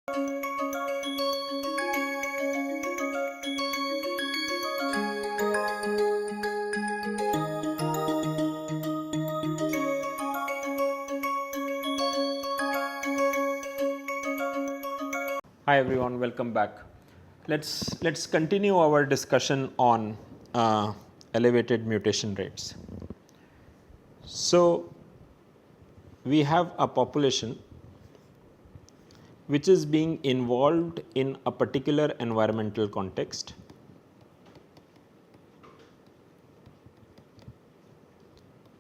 Hi everyone, welcome back. Let's continue our discussion on elevated mutation rates. So we have a population which is being involved in a particular environmental context.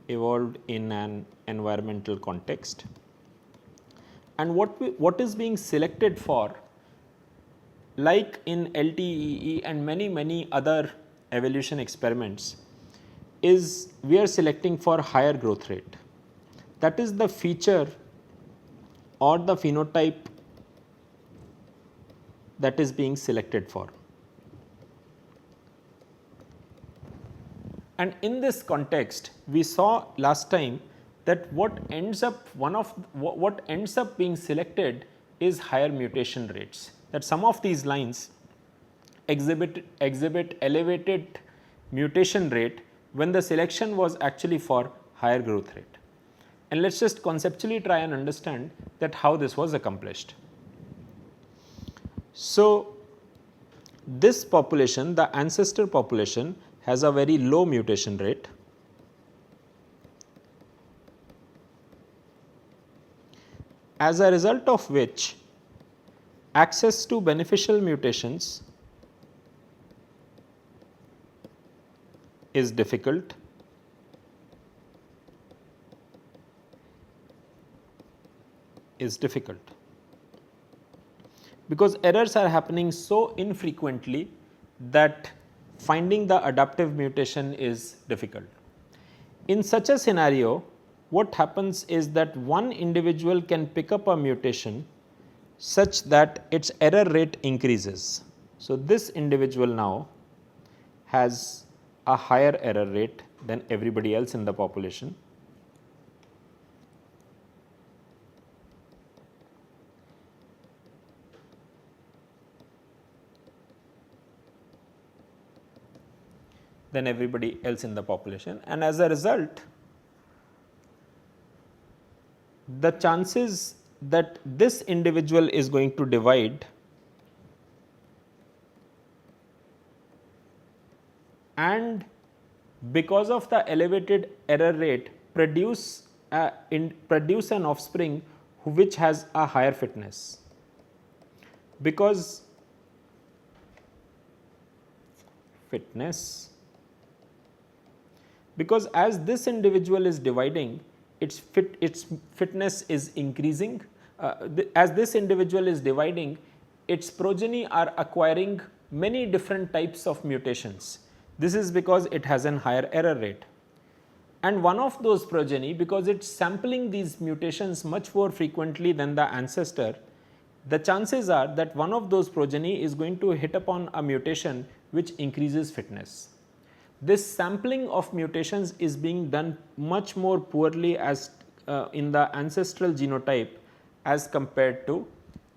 Evolved in an environmental context, and what is being selected for, like in LTEE and many other evolution experiments, is we are selecting for higher growth rate. That is the feature or the phenotype that is being selected for. And in this context, we saw last time that what ends up being selected is higher mutation rates. That some of these lines exhibit elevated mutation rate when the selection was actually for higher growth rate. And let's just conceptually try and understand that how this was accomplished. So this population, the ancestor population, has a very low mutation rate. As a result of which, access to beneficial mutations is difficult. Because errors are happening so infrequently that finding the adaptive mutation is difficult. In such a scenario, what happens is that one individual can pick up a mutation such that its error rate increases. So this individual now has a higher error rate than everybody else in the population. Than everybody else in the population, and as a result, the chances that this individual is going to divide and because of the elevated error rate produce an offspring which has a higher fitness, because as this individual is dividing, its fitness is increasing. As this individual is dividing, its progeny are acquiring many different types of mutations. This is because it has a higher error rate. And one of those progeny, because it's sampling these mutations much more frequently than the ancestor, the chances are that one of those progeny is going to hit upon a mutation which increases fitness. This sampling of mutations is being done much more poorly as in the ancestral genotype as compared to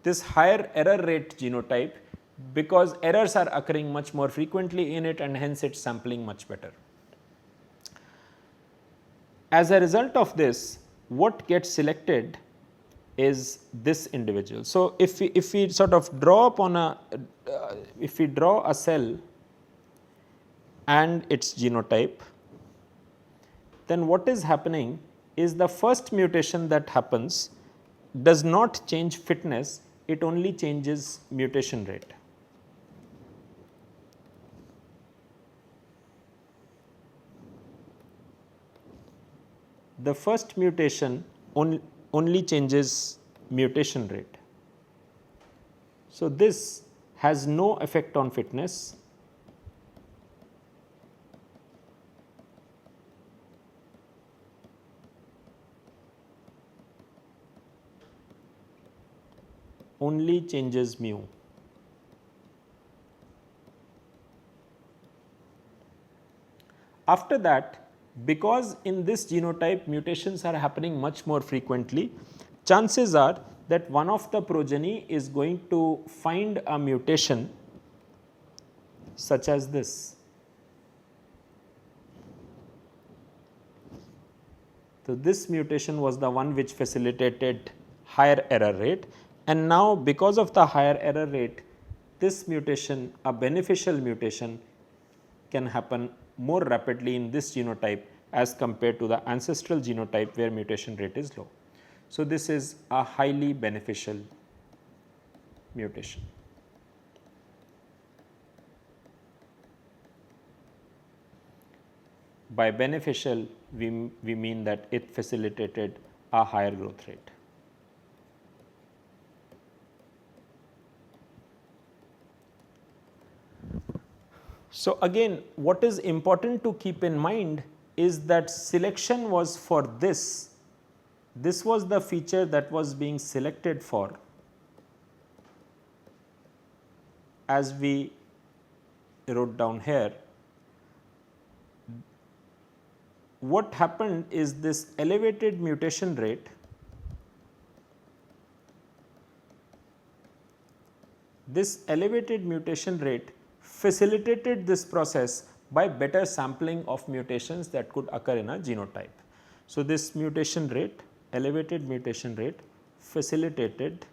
this higher error rate genotype, because errors are occurring much more frequently in it and hence its sampling much better. As a result of this, what gets selected is this individual. So if we sort of draw upon if we draw a cell and its genotype, then what is happening is the first mutation that happens does not change fitness, it only changes mutation rate. The first mutation only changes mutation rate. So this has no effect on fitness. Only changes mu. After that, because in this genotype mutations are happening much more frequently, chances are that one of the progeny is going to find a mutation such as this. So, this mutation was the one which facilitated higher error rate, and now because of the higher error rate, this mutation, a beneficial mutation, can happen more rapidly in this genotype as compared to the ancestral genotype where mutation rate is low. So, this is a highly beneficial mutation. By beneficial, we mean that it facilitated a higher growth rate. So, again, what is important to keep in mind is that selection was for this. This was the feature that was being selected for, as we wrote down here. What happened is this elevated mutation rate, facilitated this process by better sampling of mutations that could occur in a genotype. So, this mutation rate, elevated mutation rate, facilitated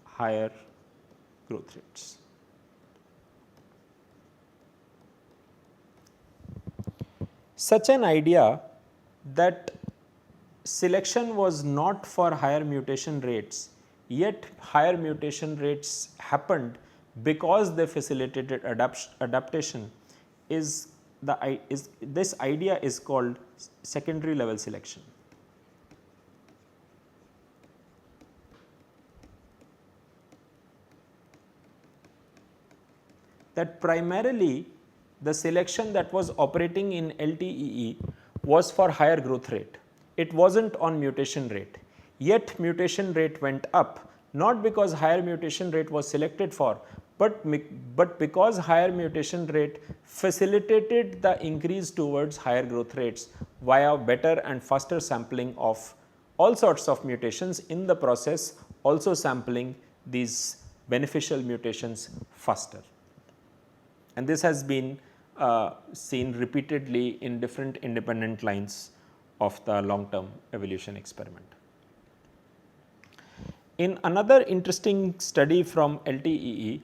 higher growth rates. Such an idea that selection was not for higher mutation rates, yet higher mutation rates happened because they facilitated adaptation is this idea is called secondary level selection. That primarily the selection that was operating in LTEE was for higher growth rate. It was not on mutation rate, yet mutation rate went up, not because higher mutation rate was selected for, but because higher mutation rate facilitated the increase towards higher growth rates via better and faster sampling of all sorts of mutations, in the process also sampling these beneficial mutations faster. And this has been seen repeatedly in different independent lines of the long term evolution experiment. In another interesting study from LTEE,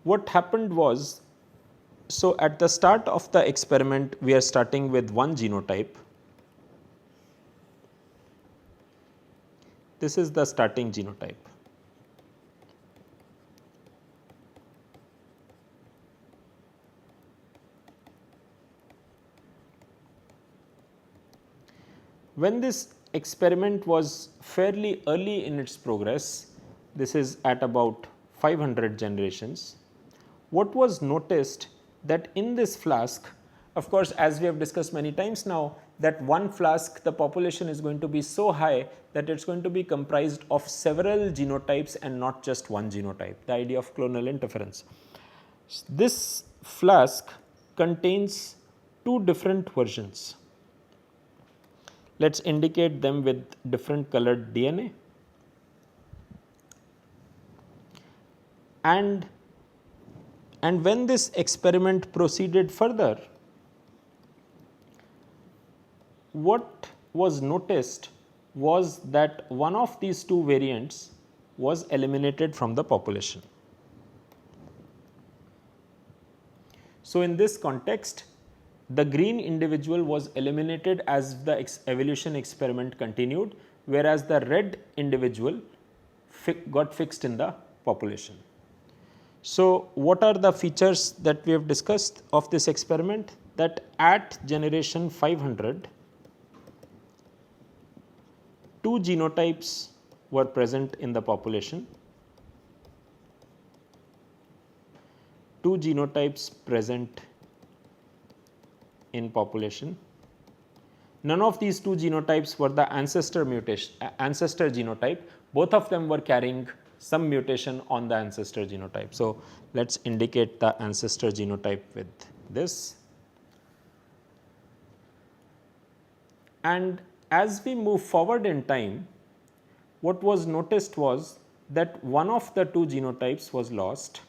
what happened was, so at the start of the experiment we are starting with one genotype. This is the starting genotype. When this experiment was fairly early in its progress, this is at about 500 generations, what was noticed that in this flask, of course, as we have discussed many times now, that one flask, the population is going to be so high that it is going to be comprised of several genotypes and not just one genotype, the idea of clonal interference. This flask contains two different versions. Let us indicate them with different colored DNA, and when this experiment proceeded further, what was noticed was that one of these two variants was eliminated from the population. So, in this context, the green individual was eliminated as the evolution experiment continued, whereas the red individual got fixed in the population. So, what are the features that we have discussed of this experiment? That at generation 500, two genotypes were present in the population, two genotypes present in population. None of these two genotypes were the ancestor genotype, both of them were carrying some mutation on the ancestor genotype. So, let us indicate the ancestor genotype with this. And as we move forward in time, what was noticed was that one of the two genotypes was lost.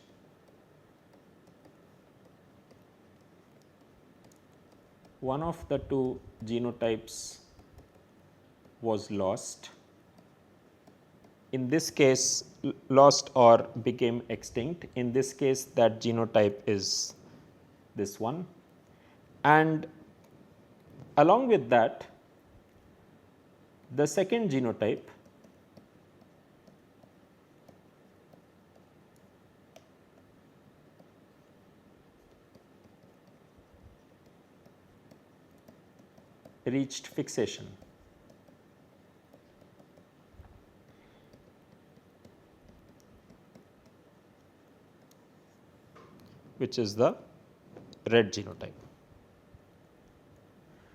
One of the two genotypes was lost. In this case, lost or became extinct. In this case, that genotype is this one. And along with that, the second genotype reached fixation. Which is the red genotype.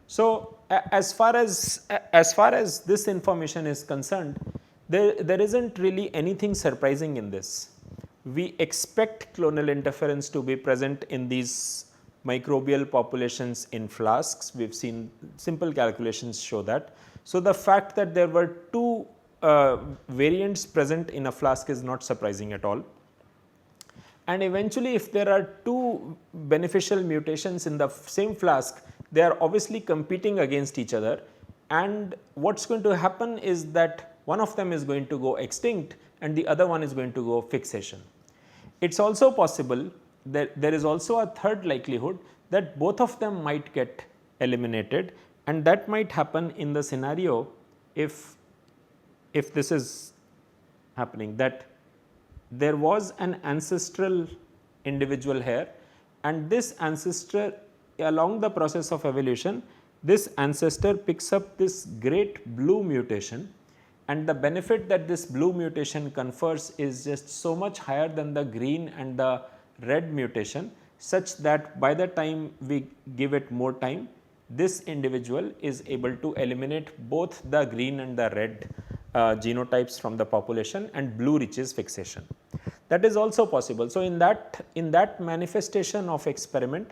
So, as far as this information is concerned, there isn't really anything surprising in this. We expect clonal interference to be present in these microbial populations in flasks. We have seen simple calculations show that. So, the fact that there were two variants present in a flask is not surprising at all. And eventually, if there are two beneficial mutations in the same flask, they are obviously competing against each other, and what is going to happen is that one of them is going to go extinct and the other one is going to go fixation. It is also possible that there is also a third likelihood that both of them might get eliminated, and that might happen in the scenario if this is happening, that there was an ancestral individual here, and this ancestor, along the process of evolution, this ancestor picks up this great blue mutation, and the benefit that this blue mutation confers is just so much higher than the green and the red mutation, such that by the time we give it more time, this individual is able to eliminate both the green and the red genotypes from the population, and blue reaches fixation. That is also possible. So, in that manifestation of experiment,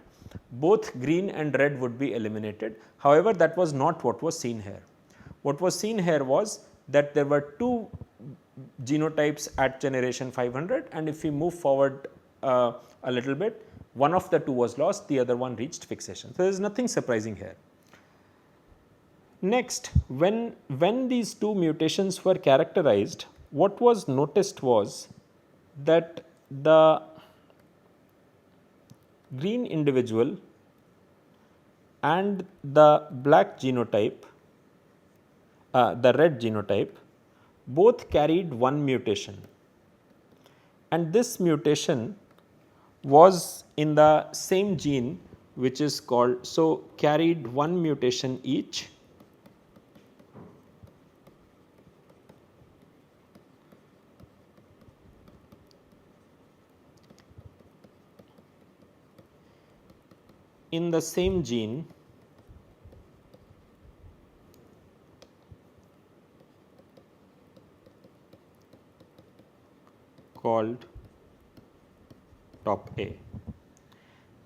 both green and red would be eliminated. However, that was not what was seen here. What was seen here was that there were two genotypes at generation 500, and if we move forward a little bit, one of the two was lost, the other one reached fixation. So, there is nothing surprising here. Next, when these two mutations were characterized, what was noticed was that the green individual and the black genotype, the red genotype, both carried one mutation, and this mutation was in the same gene, which is called, so carried one mutation each. In the same gene called top A.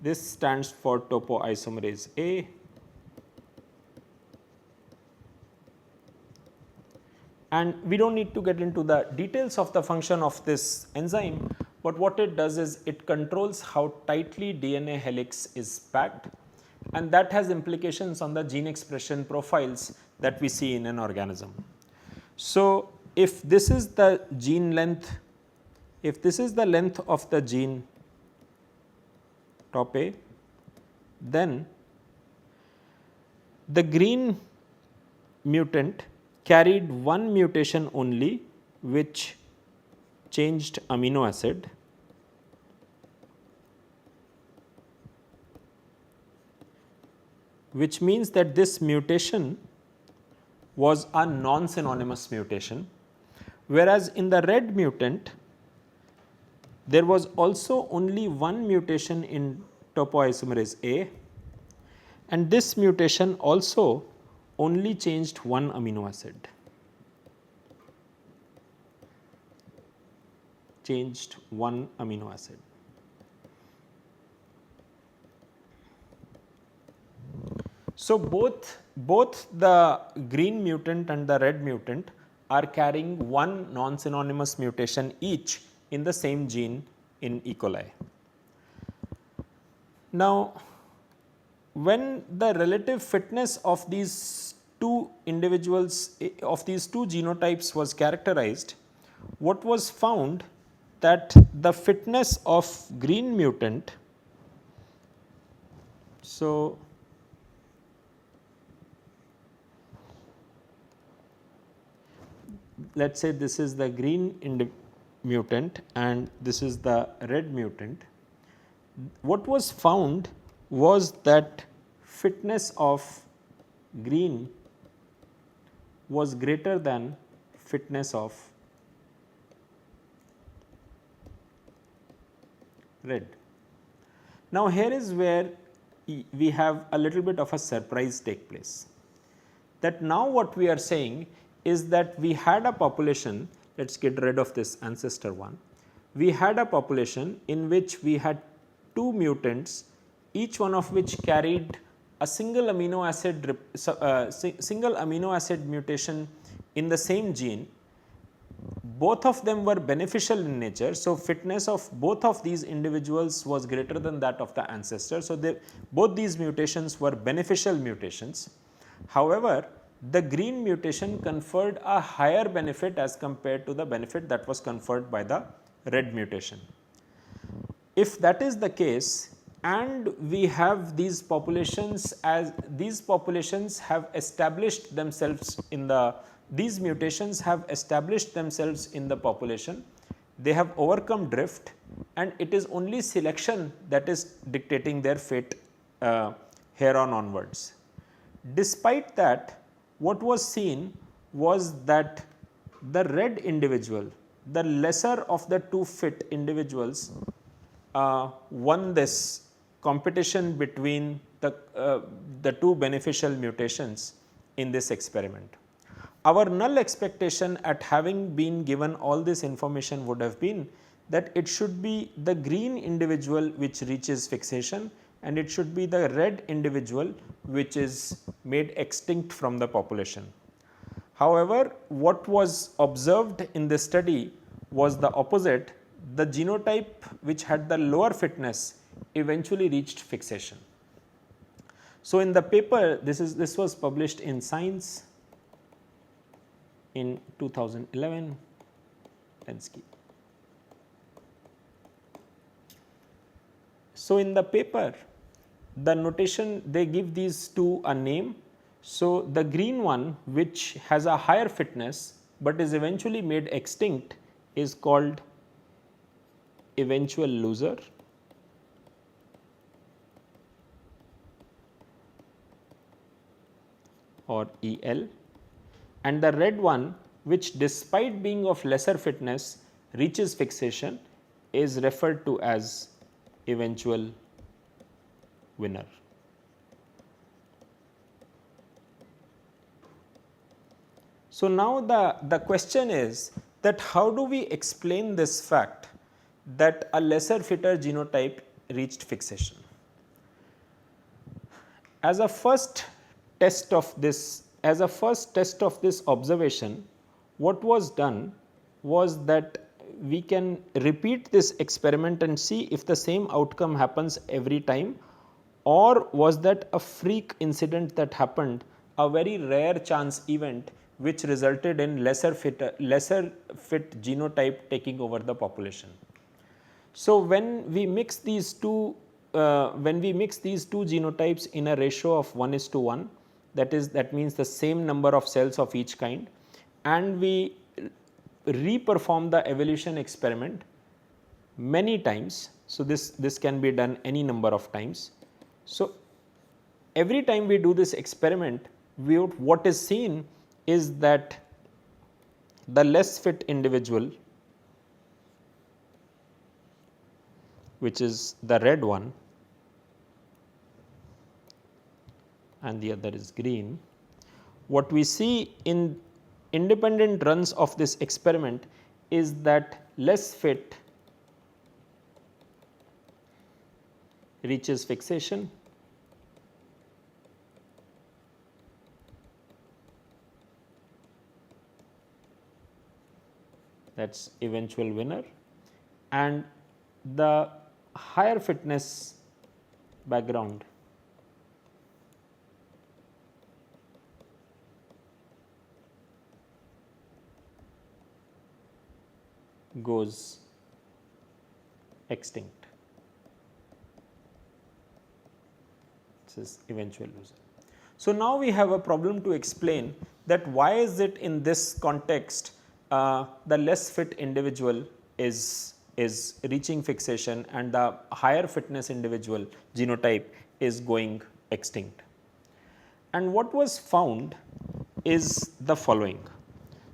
This stands for topoisomerase A. And we do not need to get into the details of the function of this enzyme, but what it does is it controls how tightly DNA helix is packed, and that has implications on the gene expression profiles that we see in an organism. So, if this is the gene length, if this is the length of the gene top A, then the green mutant carried one mutation only, which changed amino acid, which means that this mutation was a non-synonymous mutation, whereas in the red mutant there was also only one mutation in topoisomerase A, and this mutation also only changed one amino acid, changed one amino acid. So, both the green mutant and the red mutant are carrying one non-synonymous mutation each in the same gene in E. coli. Now, when the relative fitness of these two individuals, of these two genotypes was characterized, what was found that the fitness of green mutant, so let us say this is the green mutant and this is the red mutant. What was found was that fitness of green was greater than fitness of red. Now, here is where we have a little bit of a surprise take place, that now what we are saying is that we had a population, let us get rid of this ancestor one, we had a population in which we had two mutants, each one of which carried a single amino acid mutation in the same gene. Both of them were beneficial in nature. So, fitness of both of these individuals was greater than that of the ancestor. So, both these mutations were beneficial mutations. However, the green mutation conferred a higher benefit as compared to the benefit that was conferred by the red mutation. If that is the case, and we have these populations, as these populations have established themselves in the, these mutations have established themselves in the population, they have overcome drift, and it is only selection that is dictating their fate here on onwards. Despite that, what was seen was that the red individual, the lesser of the two fit individuals, won this competition between the two beneficial mutations in this experiment. Our null expectation at having been given all this information would have been that it should be the green individual which reaches fixation and it should be the red individual which is made extinct from the population. However, what was observed in this study was the opposite. The genotype which had the lower fitness eventually reached fixation. So, in the paper, this was published in Science in 2011, Pensky. So, in the paper, the notation, they give these two a name. So, the green one which has a higher fitness, but is eventually made extinct, is called eventual loser, or EL, and the red one which despite being of lesser fitness reaches fixation is referred to as eventual winner. So, now the question is that how do we explain this fact that a lesser fitter genotype reached fixation? As a first test of this, observation, what was done was that we can repeat this experiment and see if the same outcome happens every time, or was that a freak incident that happened, a very rare chance event which resulted in lesser fit genotype taking over the population. So, when we mix these two genotypes in a ratio of 1:1, that means the same number of cells of each kind, and we re-perform the evolution experiment many times. So, this can be done any number of times. So, every time we do this experiment, what is seen is that the less fit individual, which is the red one and the other is green, what we see in independent runs of this experiment is that less fit reaches fixation that is eventual winner, and the higher fitness background goes extinct. This is eventual loser. So, now we have a problem to explain that why is it in this context the less fit individual is reaching fixation and the higher fitness individual genotype is going extinct. And what was found is the following.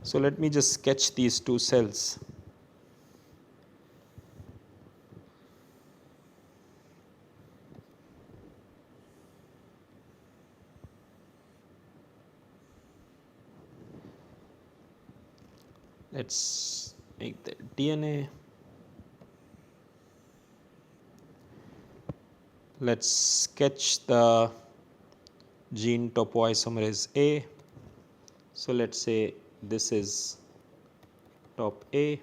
So, let me just sketch these two cells. Let us make the DNA. Let us sketch the gene topoisomerase A. So, let us say this is top A,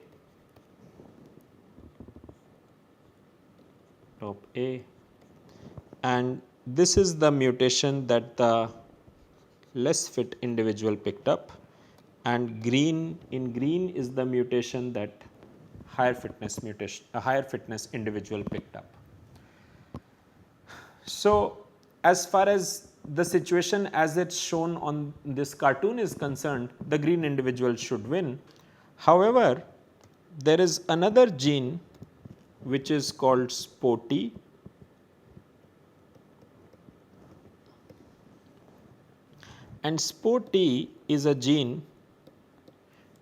and this is the mutation that the less fit individual picked up, and in green is the mutation that higher fitness individual picked up. So, as far as the situation as it's shown on this cartoon is concerned, the green individual should win. However, there is another gene which is called SPO-T, and SPO-T is a gene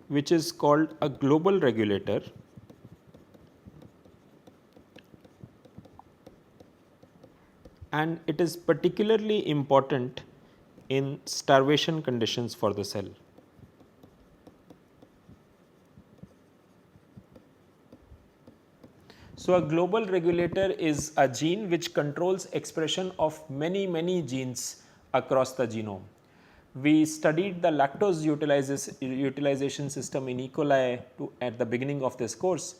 which is called a global regulator, and it is particularly important in starvation conditions for the cell. So, a global regulator is a gene which controls expression of many genes across the genome. We studied the lactose utilization system in E. coli at the beginning of this course,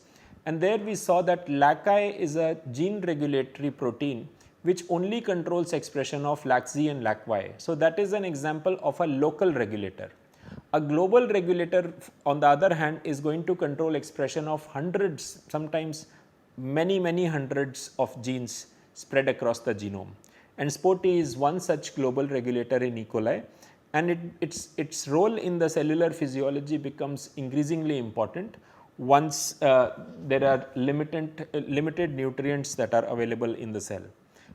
and there we saw that LAC-I is a gene regulatory protein which only controls expression of LAC-Z and LAC-Y. So, that is an example of a local regulator. A global regulator on the other hand is going to control expression of hundreds, sometimes many hundreds of genes spread across the genome, and SPO-T is one such global regulator in E. coli, and its role in the cellular physiology becomes increasingly important once there are limited nutrients that are available in the cell.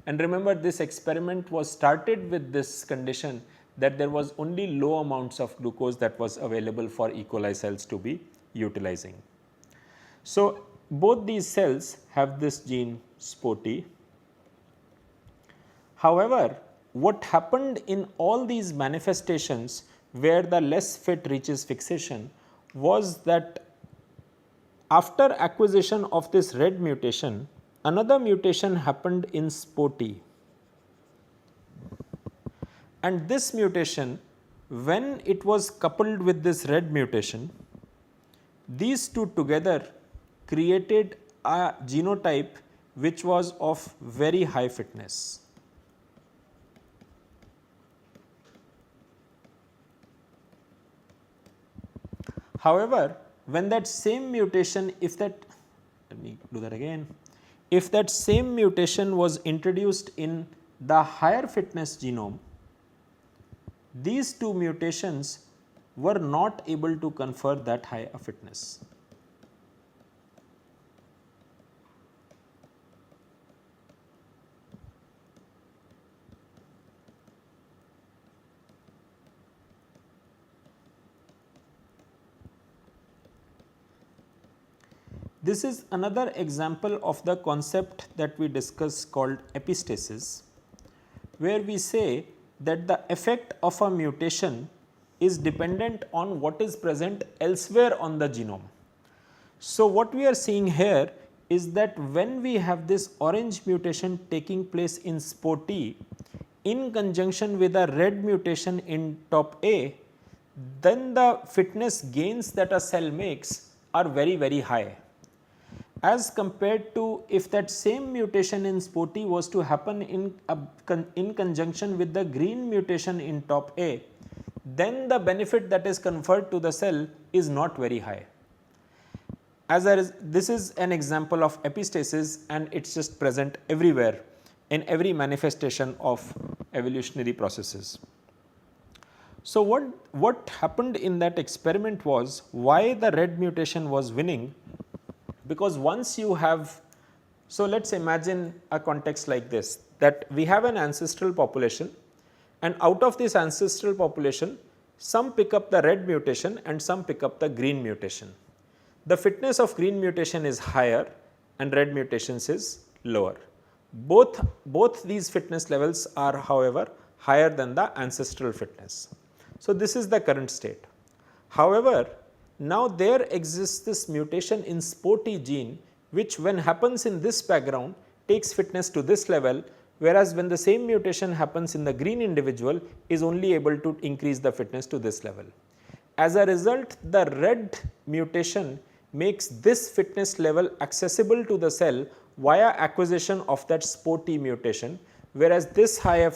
And remember, this experiment was started with this condition that there was only low amounts of glucose that was available for E. coli cells to be utilizing. So, both these cells have this gene SPO-T. However, what happened in all these manifestations where the less fit reaches fixation was that after acquisition of this red mutation, another mutation happened in SPO-T, and this mutation, when it was coupled with this red mutation, these two together created a genotype which was of very high fitness. However, when that same mutation, if that same mutation was introduced in the higher fitness genome, these two mutations were not able to confer that high a fitness. This is another example of the concept that we discuss called epistasis, where we say that the effect of a mutation is dependent on what is present elsewhere on the genome. So, what we are seeing here is that when we have this orange mutation taking place in SPO-T in conjunction with a red mutation in top A, then the fitness gains that a cell makes are very high, as compared to if that same mutation in SPO-T was to happen in conjunction with the green mutation in top A, then the benefit that is conferred to the cell is not very high. This is an example of epistasis, and it is just present everywhere in every manifestation of evolutionary processes. So, what happened in that experiment was, why the red mutation was winning, because once you have, so let us imagine a context like this, that we have an ancestral population, and out of this ancestral population some pick up the red mutation and some pick up the green mutation. The fitness of green mutation is higher and red mutations is lower. Both these fitness levels are, however, higher than the ancestral fitness. So, this is the current state. However, now there exists this mutation in SPO-T gene, which when happens in this background takes fitness to this level, whereas when the same mutation happens in the green individual is only able to increase the fitness to this level. As a result, the red mutation makes this fitness level accessible to the cell via acquisition of that SPO-T mutation, whereas this higher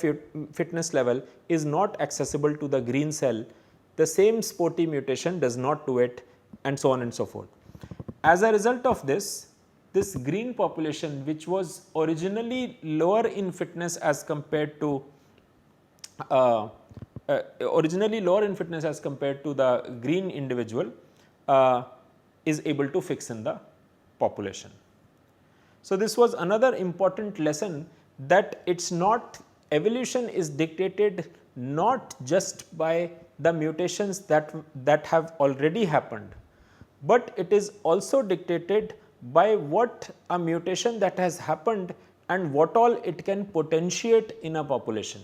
fitness level is not accessible to the green cell. The same SPO-T mutation does not do it, and so on and so forth. As a result of this green population, which was originally lower in fitness as compared to the green individual, is able to fix in the population. So, this was another important lesson, that it is not, evolution is dictated not just by the mutations that have already happened, but it is also dictated by what a mutation that has happened and what all it can potentiate in a population.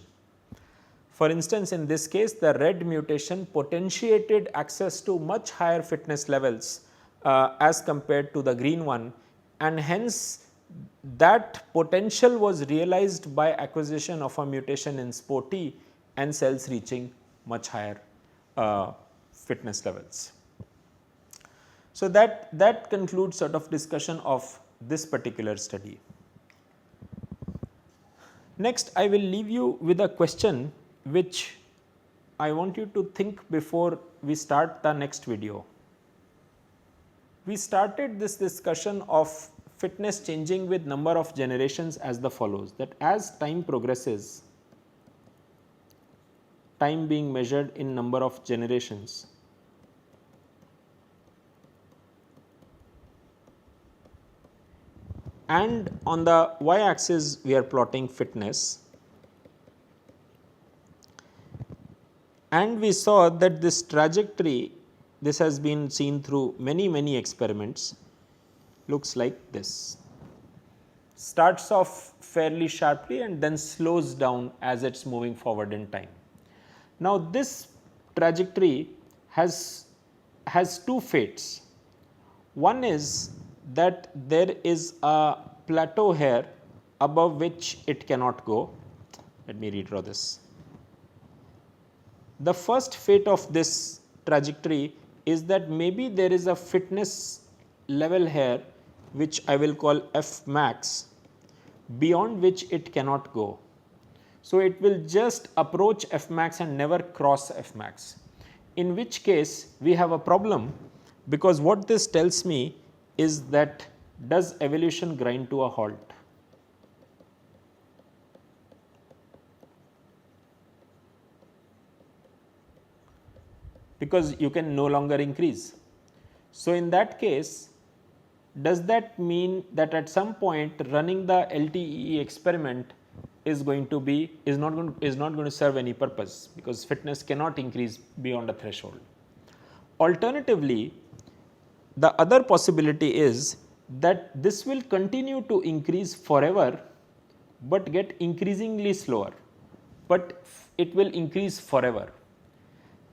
For instance, in this case the red mutation potentiated access to much higher fitness levels as compared to the green one, and hence that potential was realized by acquisition of a mutation in SPO-T and cells reaching much higher fitness levels. So, that concludes sort of discussion of this particular study. Next, I will leave you with a question which I want you to think before we start the next video. We started this discussion of fitness changing with number of generations as the follows, that as time progresses, time being measured in number of generations, and on the y axis we are plotting fitness, and we saw that this trajectory, this has been seen through many experiments, looks like this. Starts off fairly sharply and then slows down as it is moving forward in time. Now, this trajectory has two fates. One is that there is a plateau here above which it cannot go. Let me redraw this. The first fate of this trajectory is that maybe there is a fitness level here which I will call F max, beyond which it cannot go. So, it will just approach F max and never cross F max, in which case we have a problem, because what this tells me is that does evolution grind to a halt? Because you can no longer increase. So, in that case, does that mean that at some point running the LTE experiment is not going to serve any purpose, because fitness cannot increase beyond a threshold? Alternatively, the other possibility is that this will continue to increase forever, but get increasingly slower, but it will increase forever.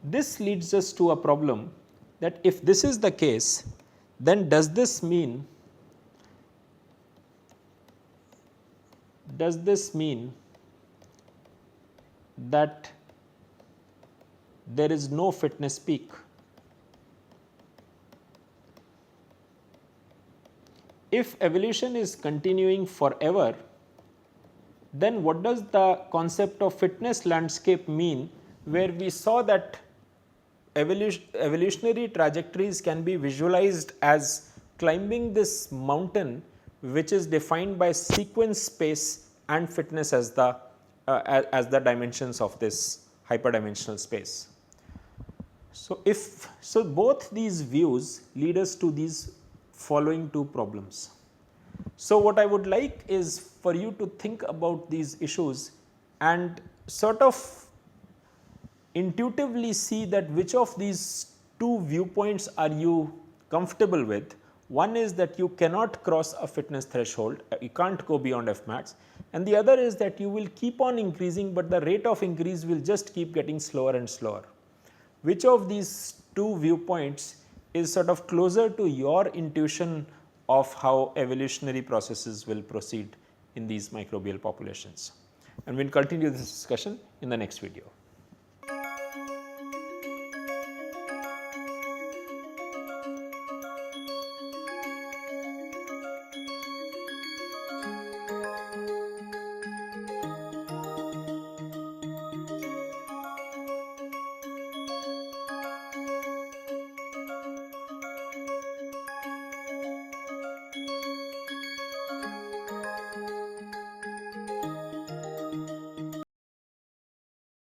This leads us to a problem that if this is the case, then does this mean that there is no fitness peak? if evolution is continuing forever, then what does the concept of fitness landscape mean, where we saw that evolutionary trajectories can be visualized as climbing this mountain which is defined by sequence space and fitness as the dimensions of this hyperdimensional space. So both these views lead us to these following two problems. So what I would like is for you to think about these issues and sort of intuitively see that which of these two viewpoints are you comfortable with. One is that you cannot cross a fitness threshold, you can't go beyond F max, and the other is that you will keep on increasing, but the rate of increase will just keep getting slower and slower. Which of these two viewpoints is sort of closer to your intuition of how evolutionary processes will proceed in these microbial populations? And we will continue this discussion in the next video.